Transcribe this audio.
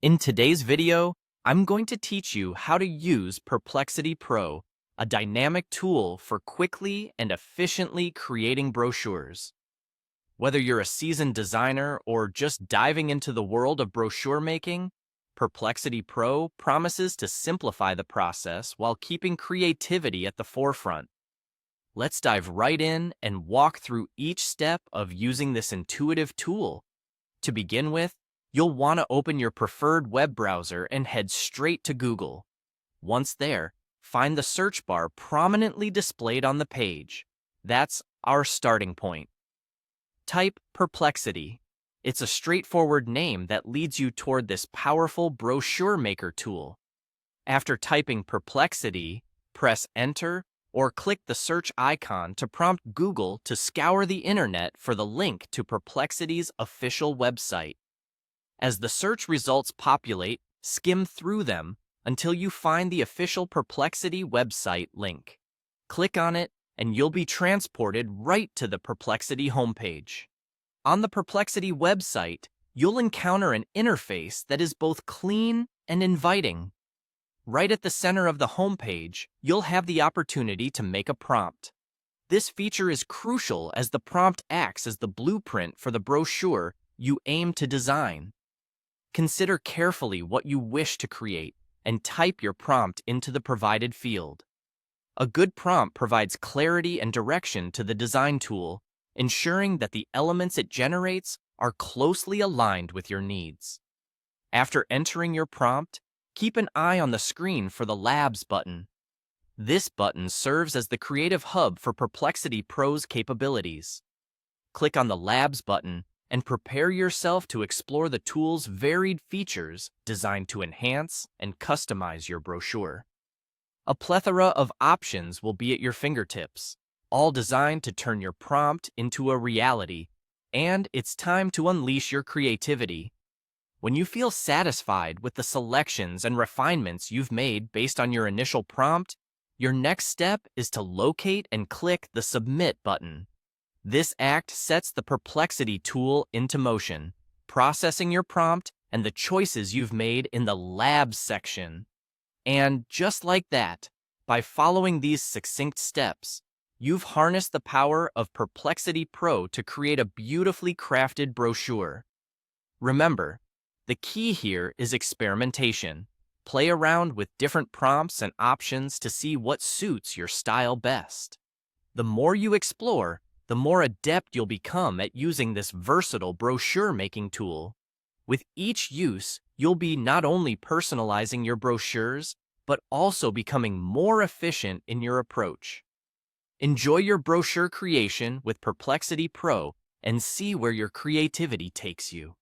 In today's video, I'm going to teach you how to use Perplexity Pro, a dynamic tool for quickly and efficiently creating brochures. Whether you're a seasoned designer or just diving into the world of brochure making, Perplexity Pro promises to simplify the process while keeping creativity at the forefront. Let's dive right in and walk through each step of using this intuitive tool. To begin with, you'll want to open your preferred web browser and head straight to Google. Once there, find the search bar prominently displayed on the page. That's our starting point. Type Perplexity. It's a straightforward name that leads you toward this powerful brochure maker tool. After typing Perplexity, press Enter or click the search icon to prompt Google to scour the internet for the link to Perplexity's official website. As the search results populate, skim through them until you find the official Perplexity website link. Click on it, and you'll be transported right to the Perplexity homepage. On the Perplexity website, you'll encounter an interface that is both clean and inviting. Right at the center of the homepage, you'll have the opportunity to make a prompt. This feature is crucial as the prompt acts as the blueprint for the brochure you aim to design. Consider carefully what you wish to create and type your prompt into the provided field. A good prompt provides clarity and direction to the design tool, ensuring that the elements it generates are closely aligned with your needs. After entering your prompt, keep an eye on the screen for the Labs button. This button serves as the creative hub for Perplexity Pro's capabilities. Click on the Labs button and prepare yourself to explore the tool's varied features designed to enhance and customize your brochure. A plethora of options will be at your fingertips, all designed to turn your prompt into a reality, and it's time to unleash your creativity. When you feel satisfied with the selections and refinements you've made based on your initial prompt, your next step is to locate and click the Submit button. This act sets the Perplexity tool into motion, processing your prompt and the choices you've made in the Labs section. And just like that, by following these succinct steps, you've harnessed the power of Perplexity Pro to create a beautifully crafted brochure. Remember, the key here is experimentation. Play around with different prompts and options to see what suits your style best. The more you explore, the more adept you'll become at using this versatile brochure-making tool. With each use, you'll be not only personalizing your brochures, but also becoming more efficient in your approach. Enjoy your brochure creation with Perplexity Pro and see where your creativity takes you.